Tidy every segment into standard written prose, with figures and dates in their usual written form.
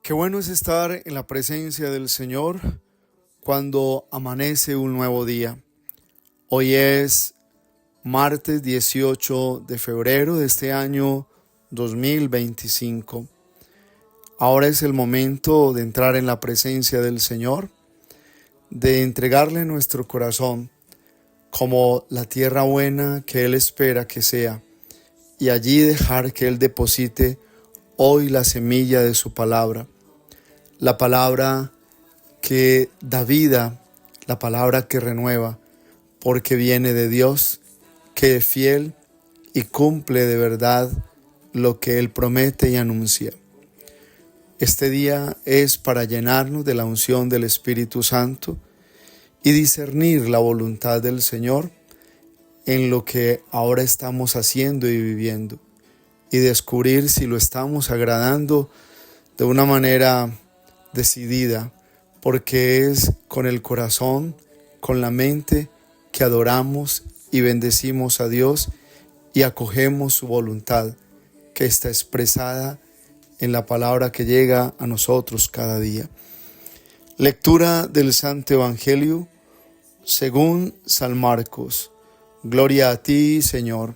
Qué bueno es estar en la presencia del Señor cuando amanece un nuevo día. Hoy es martes 18 de febrero de este año 2025. Ahora es el momento de entrar en la presencia del Señor, de entregarle nuestro corazón como la tierra buena que Él espera que sea, y allí dejar que Él deposite hoy la semilla de su palabra. La palabra que da vida, la palabra que renueva, porque viene de Dios, que es fiel y cumple de verdad lo que Él promete y anuncia. Este día es para llenarnos de la unción del Espíritu Santo y discernir la voluntad del Señor en lo que ahora estamos haciendo y viviendo, y descubrir si lo estamos agradando de una manera decidida, porque es con el corazón, con la mente, que adoramos y bendecimos a Dios y acogemos su voluntad, que está expresada en la palabra que llega a nosotros cada día. Lectura del Santo Evangelio según San Marcos. Gloria a ti, Señor.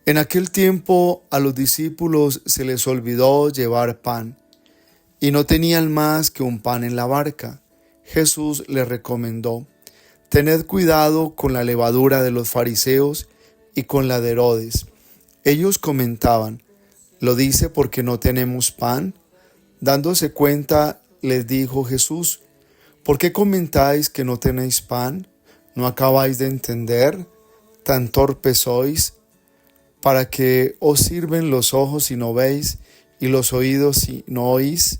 En aquel tiempo a los discípulos se les olvidó llevar pan, y no tenían más que un pan en la barca. Jesús les recomendó: tened cuidado con la levadura de los fariseos y con la de Herodes. Ellos comentaban: ¿lo dice porque no tenemos pan? Dándose cuenta, les dijo Jesús: ¿por qué comentáis que no tenéis pan? ¿No acabáis de entender? ¿Tan torpes sois? ¿Para que os sirven los ojos si no veis y los oídos si no oís?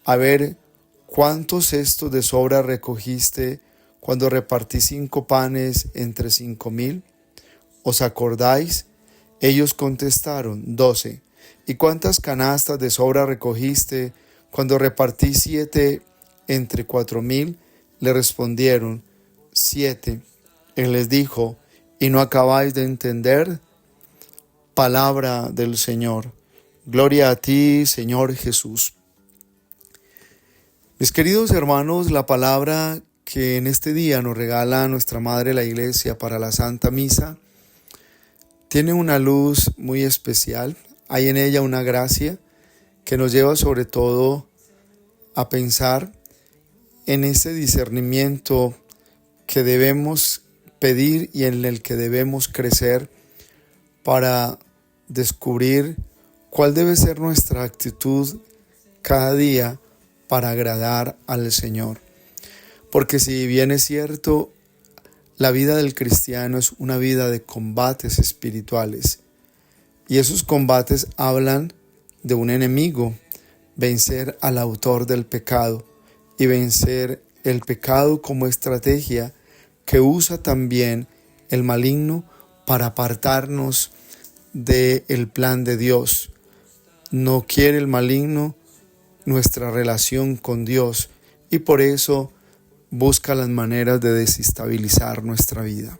A ver, ¿cuántos cestos de sobra recogiste cuando repartí 5 panes entre 5,000? ¿Os acordáis? Ellos contestaron: 12. ¿Y cuántas canastas de sobra recogiste cuando repartí 7 entre 4,000? Le respondieron: 7. Él les dijo: ¿y no acabáis de entender? Palabra del Señor. Gloria a ti, Señor Jesús. Mis queridos hermanos, la palabra que en este día nos regala nuestra Madre la Iglesia para la Santa Misa tiene una luz muy especial. Hay en ella una gracia que nos lleva sobre todo a pensar en ese discernimiento que debemos pedir y en el que debemos crecer para descubrir cuál debe ser nuestra actitud cada día para agradar al Señor. Porque si bien es cierto, la vida del cristiano es una vida de combates espirituales, y esos combates hablan de un enemigo, vencer al autor del pecado y vencer el pecado como estrategia que usa también el maligno para apartarnos del plan de Dios. No quiere el maligno nuestra relación con Dios, y por eso busca las maneras de desestabilizar nuestra vida.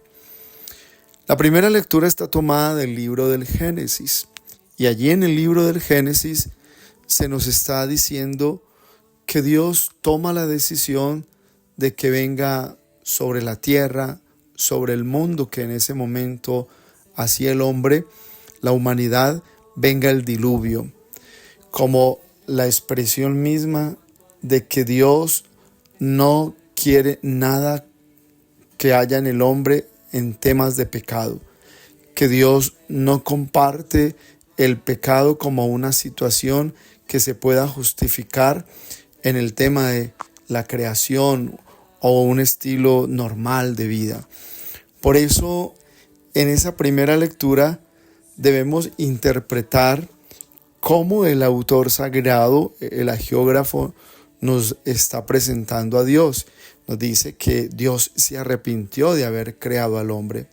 La primera lectura está tomada del libro del Génesis, y allí en el libro del Génesis se nos está diciendo que Dios toma la decisión de que venga sobre la tierra, sobre el mundo que en ese momento hacía el hombre, la humanidad, venga el diluvio, como la expresión misma de que Dios no quiere nada que haya en el hombre en temas de pecado, que Dios no comparte el pecado como una situación que se pueda justificar en el tema de la creación o un estilo normal de vida. Por eso, en esa primera lectura debemos interpretar cómo el autor sagrado, el hagiógrafo, nos está presentando a Dios. Nos dice que Dios se arrepintió de haber creado al hombre.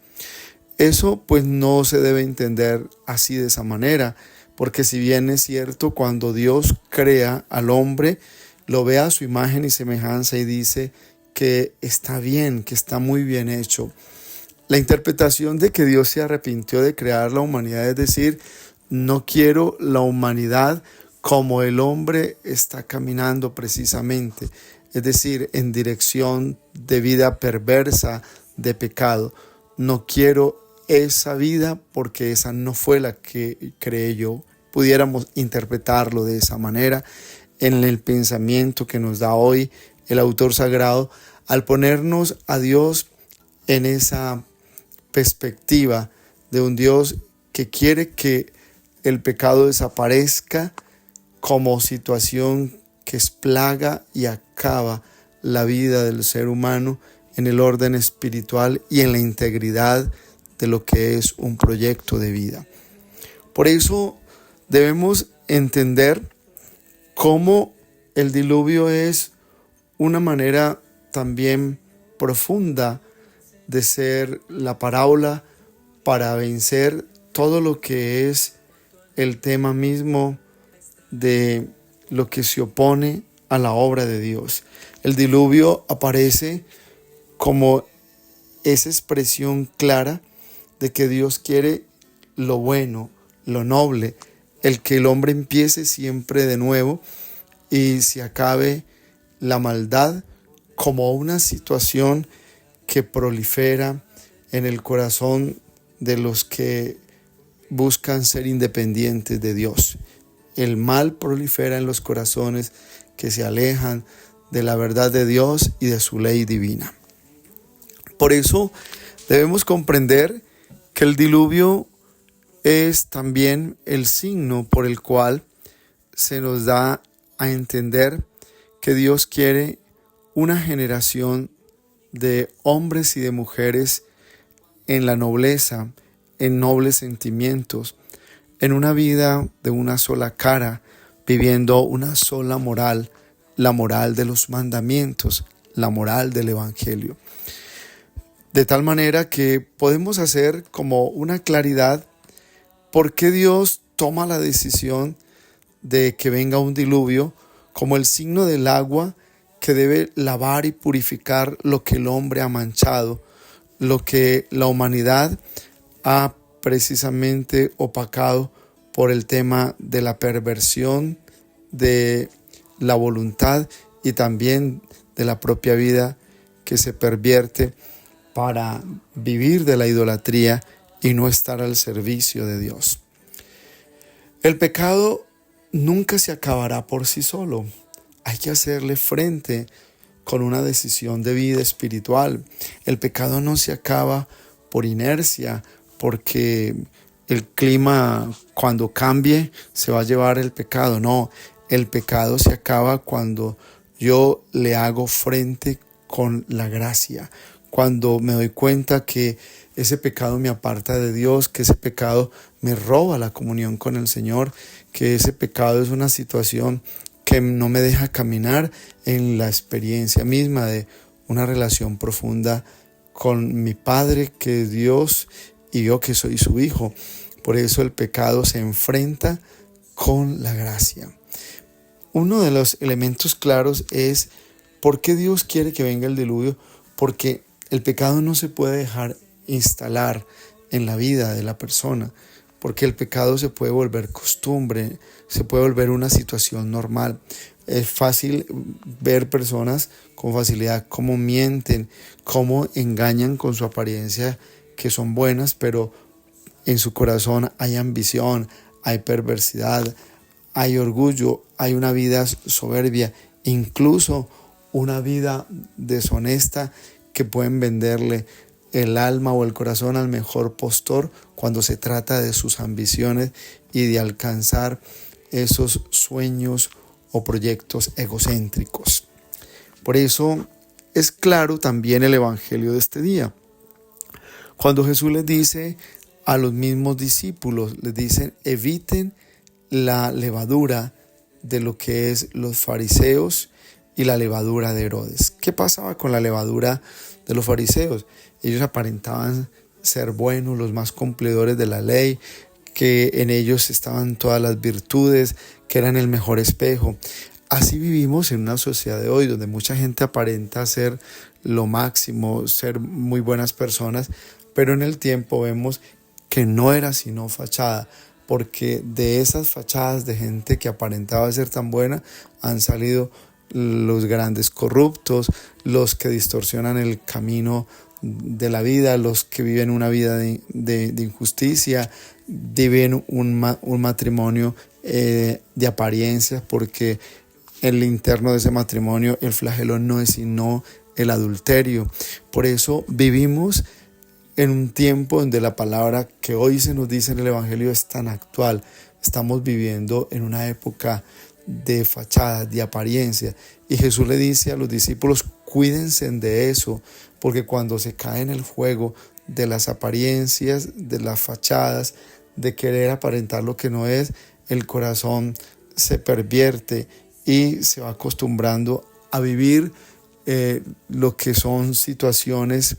Eso pues no se debe entender así, de esa manera, porque si bien es cierto, cuando Dios crea al hombre, lo ve a su imagen y semejanza y dice que está bien, que está muy bien hecho. La interpretación de que Dios se arrepintió de crear la humanidad, es decir, no quiero la humanidad como el hombre está caminando precisamente, es decir, en dirección de vida perversa, de pecado. No quiero esa vida porque esa no fue la que creé yo. Pudiéramos interpretarlo de esa manera en el pensamiento que nos da hoy el autor sagrado al ponernos a Dios en esa perspectiva de un Dios que quiere que el pecado desaparezca como situación que es plaga y acaba la vida del ser humano en el orden espiritual y en la integridad de lo que es un proyecto de vida. Por eso debemos entender cómo el diluvio es una manera también profunda de ser la parábola para vencer todo lo que es el tema mismo de lo que se opone a la obra de Dios. El diluvio aparece como esa expresión clara de que Dios quiere lo bueno, lo noble, el que el hombre empiece siempre de nuevo y se acabe la maldad como una situación que prolifera en el corazón de los que buscan ser independientes de Dios. El mal prolifera en los corazones que se alejan de la verdad de Dios y de su ley divina. Por eso debemos comprender que el diluvio es también el signo por el cual se nos da a entender que Dios quiere una generación de hombres y de mujeres en la nobleza, en nobles sentimientos, en una vida de una sola cara, viviendo una sola moral, la moral de los mandamientos, la moral del Evangelio. De tal manera que podemos hacer como una claridad por qué Dios toma la decisión de que venga un diluvio como el signo del agua que debe lavar y purificar lo que el hombre ha manchado, lo que la humanidad ha precisamente opacado por el tema de la perversión de la voluntad y también de la propia vida que se pervierte para vivir de la idolatría y no estar al servicio de Dios. El pecado nunca se acabará por sí solo. Hay que hacerle frente con una decisión de vida espiritual. El pecado no se acaba por inercia, porque el clima cuando cambie se va a llevar el pecado. No, el pecado se acaba cuando yo le hago frente con la gracia, cuando me doy cuenta que ese pecado me aparta de Dios, que ese pecado me roba la comunión con el Señor, que ese pecado es una situación que no me deja caminar en la experiencia misma de una relación profunda con mi Padre, que es Dios, y yo que soy su hijo. Por eso el pecado se enfrenta con la gracia. Uno de los elementos claros es por qué Dios quiere que venga el diluvio, porque el pecado no se puede dejar instalar en la vida de la persona, porque el pecado se puede volver costumbre, se puede volver una situación normal. Es fácil ver personas con facilidad cómo mienten, cómo engañan con su apariencia, que son buenas, pero en su corazón hay ambición, hay perversidad, hay orgullo, hay una vida soberbia, incluso una vida deshonesta, que pueden venderle el alma o el corazón al mejor postor cuando se trata de sus ambiciones y de alcanzar esos sueños o proyectos egocéntricos. Por eso es claro también el evangelio de este día. Cuando Jesús les dice a los mismos discípulos, les dicen, eviten la levadura de lo que es los fariseos y la levadura de Herodes. ¿Qué pasaba con la levadura de los fariseos? Ellos aparentaban ser buenos, los más cumplidores de la ley, que en ellos estaban todas las virtudes, que eran el mejor espejo. Así vivimos en una sociedad de hoy donde mucha gente aparenta ser lo máximo, ser muy buenas personas, pero en el tiempo vemos que no era sino fachada, porque de esas fachadas de gente que aparentaba ser tan buena han salido los grandes corruptos, los que distorsionan el camino de la vida, los que viven una vida de injusticia, viven un matrimonio de apariencias, porque en el interno de ese matrimonio el flagelo no es sino el adulterio. Por eso vivimos en un tiempo donde la palabra que hoy se nos dice en el Evangelio es tan actual. Estamos viviendo en una época de fachadas, de apariencia. Y Jesús le dice a los discípulos, cuídense de eso, porque cuando se cae en el juego de las apariencias, de las fachadas, de querer aparentar lo que no es, el corazón se pervierte y se va acostumbrando a vivir lo que son situaciones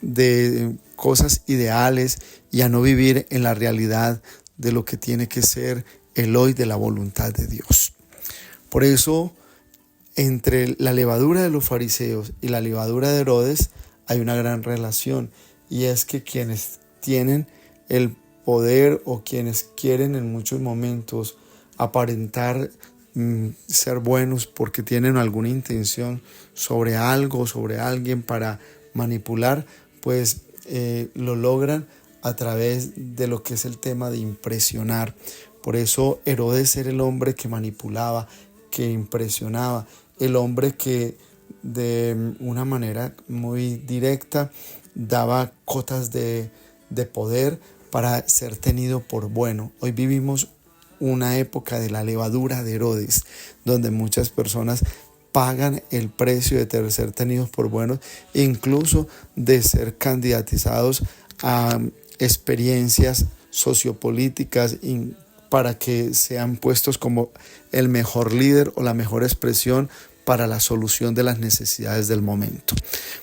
de cosas ideales y a no vivir en la realidad de lo que tiene que ser el hoy de la voluntad de Dios. Por eso, entre la levadura de los fariseos y la levadura de Herodes hay una gran relación, y es que quienes tienen el poder o quienes quieren en muchos momentos aparentar ser buenos porque tienen alguna intención sobre algo, sobre alguien para manipular, pues lo logran a través de lo que es el tema de impresionar. Por eso Herodes era el hombre que manipulaba, que impresionaba, el hombre que de una manera muy directa daba cotas de poder para ser tenido por bueno. Hoy vivimos una época de la levadura de Herodes, donde muchas personas pagan el precio de ser tenidos por buenos, incluso de ser candidatizados a experiencias sociopolíticas para que sean puestos como el mejor líder o la mejor expresión para la solución de las necesidades del momento.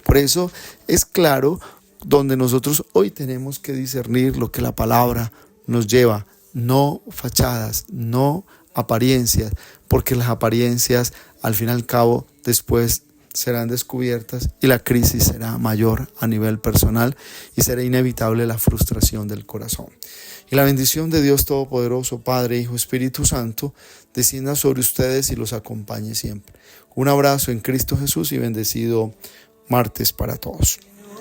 Por eso es claro donde nosotros hoy tenemos que discernir lo que la palabra nos lleva, no fachadas, no apariencias, porque las apariencias al fin y al cabo después serán descubiertas y la crisis será mayor a nivel personal y será inevitable la frustración del corazón. Y la bendición de Dios Todopoderoso, Padre, Hijo, Espíritu Santo, descienda sobre ustedes y los acompañe siempre. Un abrazo en Cristo Jesús y bendecido martes para todos.